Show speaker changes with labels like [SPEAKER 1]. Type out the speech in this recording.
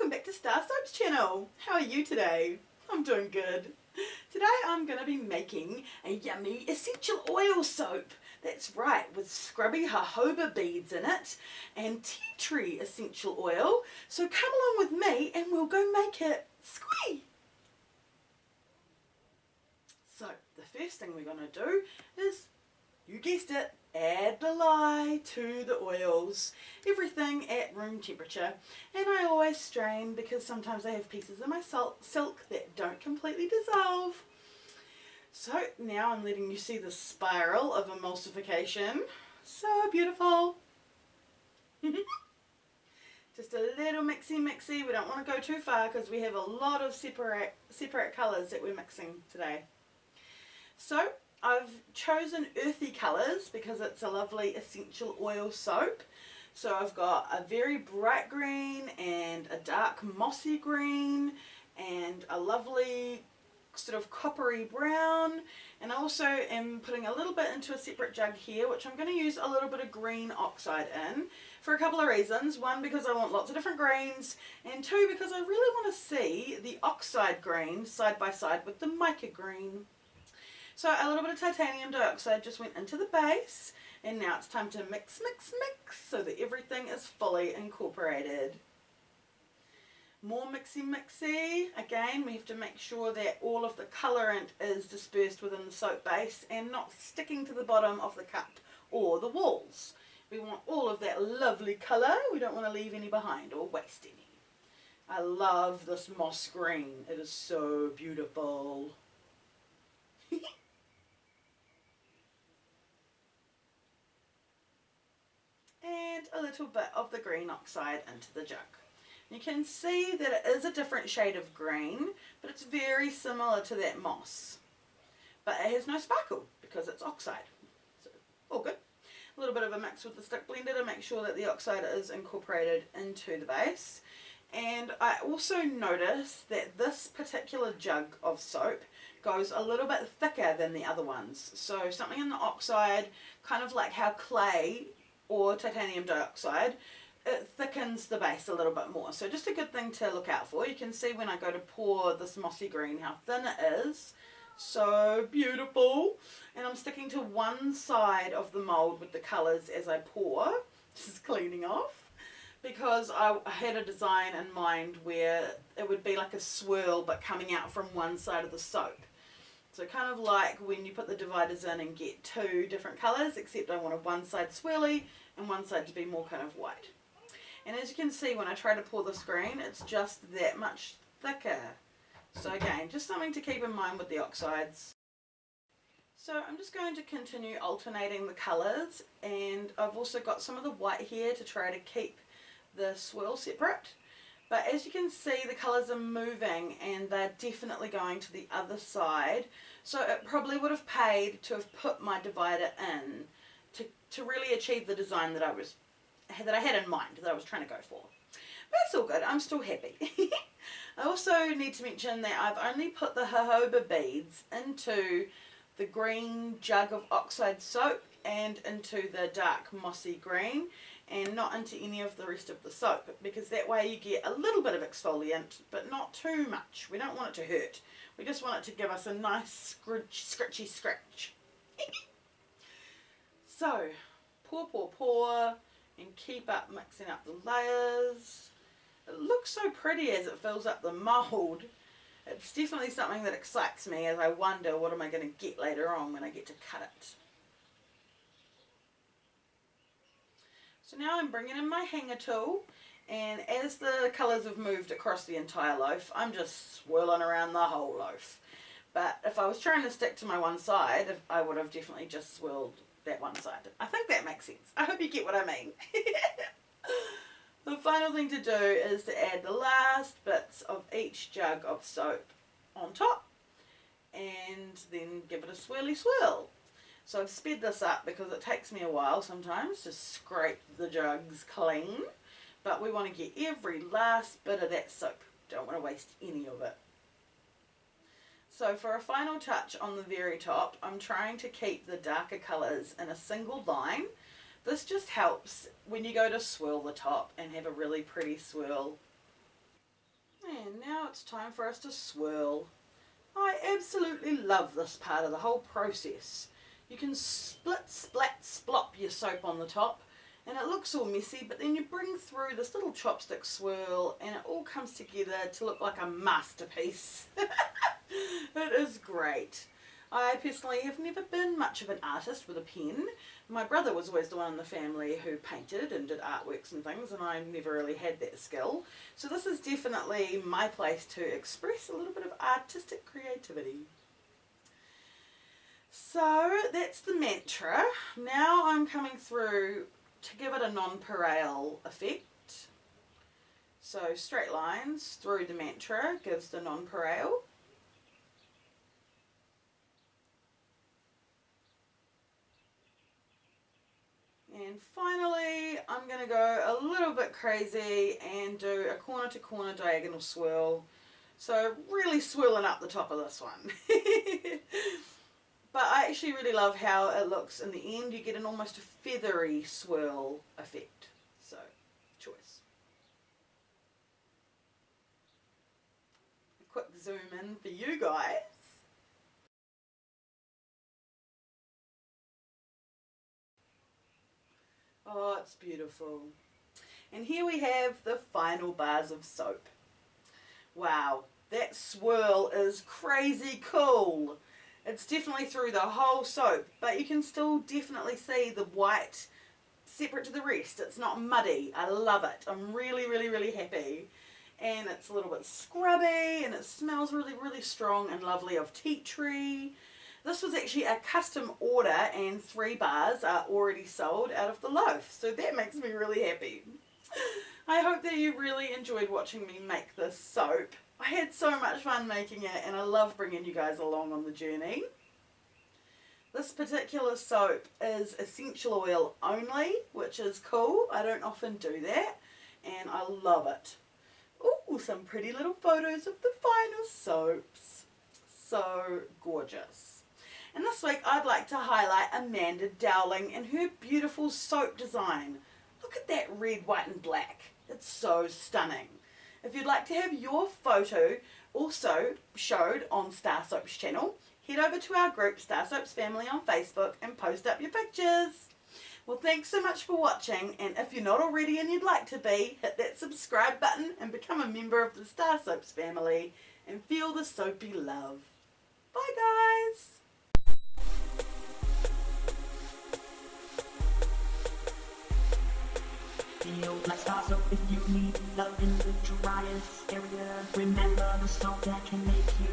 [SPEAKER 1] Welcome back to StarrSoaps channel. How are you today? I'm doing good. Today I'm going to be making a yummy essential oil soap. That's right, with Scrubby jojoba beads in it and tea tree essential oil. So come along with me and we'll go make it. Squee! So the first thing we're going to do is, you guessed it, add the lye to the oils. Everything at room temperature. And I always strain because sometimes I have pieces of my silk that don't completely dissolve. So now I'm letting you see the spiral of emulsification. So beautiful. Just a little mixy. We don't want to go too far because we have a lot of separate colours that we're mixing today. So I've chosen earthy colours because it's a lovely essential oil soap. So I've got a very bright green and a dark mossy green and a lovely sort of coppery brown, and I also am putting a little bit into a separate jug here, which I'm going to use a little bit of green oxide in for a couple of reasons. One, because I want lots of different greens, and two, because I really want to see the oxide green side by side with the mica green. So a little bit of titanium dioxide just went into the base, and now it's time to mix so that everything is fully incorporated. More mixy. Again, we have to make sure that all of the colourant is dispersed within the soap base and not sticking to the bottom of the cup or the walls. We want all of that lovely colour. We don't want to leave any behind or waste any. I love this moss green. It is so beautiful. And a little bit of the green oxide into the jug. You can see that it is a different shade of green, but it's very similar to that moss. But it has no sparkle because it's oxide. So, all good. A little bit of a mix with the stick blender to make sure that the oxide is incorporated into the base. And I also noticed that this particular jug of soap goes a little bit thicker than the other ones. So something in the oxide, kind of like how clay or titanium dioxide, it thickens the base a little bit more. So just a good thing to look out for. You can see when I go to pour this mossy green how thin it is. So beautiful. And I'm sticking to one side of the mould with the colours as I pour. This is cleaning off. Because I had a design in mind where it would be like a swirl but coming out from one side of the soap. So kind of like when you put the dividers in and get two different colours, except I wanted one side swirly and one side to be more kind of white. And as you can see, when I try to pour this green, it's just that much thicker. So again, just something to keep in mind with the oxides. So I'm just going to continue alternating the colours, and I've also got some of the white here to try to keep the swirl separate. But as you can see, the colours are moving and they're definitely going to the other side. So it probably would have paid to have put my divider in to really achieve the design that I had in mind, that I was trying to go for. But it's all good, I'm still happy. I also need to mention that I've only put the jojoba beads into the green jug of oxide soap and into the dark mossy green, and not into any of the rest of the soap, because that way you get a little bit of exfoliant but not too much. We don't want it to hurt, we just want it to give us a nice scratchy scratch. So pour and keep up mixing up the layers. It looks so pretty as it fills up the mould. It's definitely something that excites me as I wonder what am I going to get later on when I get to cut it. So now I'm bringing in my hanger tool, and as the colours have moved across the entire loaf, I'm just swirling around the whole loaf. But if I was trying to stick to my one side, I would have definitely just swirled that one side. I think that makes sense. I hope you get what I mean. The final thing to do is to add the last bits of each jug of soap on top, and then give it a swirly swirl. So I've sped this up because it takes me a while sometimes to scrape the jugs clean, but we want to get every last bit of that soap. Don't want to waste any of it. So for a final touch on the very top, I'm trying to keep the darker colours in a single line. This just helps when you go to swirl the top and have a really pretty swirl. And now it's time for us to swirl. I absolutely love this part of the whole process. You can split, splat, splop your soap on the top and it looks all messy, but then you bring through this little chopstick swirl and it all comes together to look like a masterpiece. It is great. I personally have never been much of an artist with a pen. My brother was always the one in the family who painted and did artworks and things, and I never really had that skill. So this is definitely my place to express a little bit of artistic creativity. So that's the mantra. Now I'm coming through to give it a nonpareil effect. So straight lines through the mantra gives the nonpareil. And finally, I'm going to go a little bit crazy and do a corner to corner diagonal swirl. So really swirling up the top of this one. But I actually really love how it looks in the end. You get an almost feathery swirl effect. So, choice. A quick zoom in for you guys. Oh, it's beautiful. And here we have the final bars of soap. Wow, that swirl is crazy cool. It's definitely through the whole soap, but you can still definitely see the white separate to the rest. It's not muddy. I love it. I'm really, really, really happy. And it's a little bit scrubby and it smells really, really strong and lovely of tea tree. This was actually a custom order and 3 bars are already sold out of the loaf. So that makes me really happy. I hope that you really enjoyed watching me make this soap. I had so much fun making it and I love bringing you guys along on the journey. This particular soap is essential oil only, which is cool. I don't often do that and I love it. Ooh, some pretty little photos of the final soaps. So gorgeous. And this week I'd like to highlight Amanda Dowling and her beautiful soap design. Look at that red, white and black. It's so stunning. If you'd like to have your photo also showed on StarrSoaps channel, head over to our group StarrSoaps Family on Facebook and post up your pictures. Well, thanks so much for watching, and if you're not already and you'd like to be, hit that subscribe button and become a member of the StarrSoaps family and feel the soapy love. Bye guys!
[SPEAKER 2] Feel like StarrSoap if you need love in the driest area. Remember the soap that can make you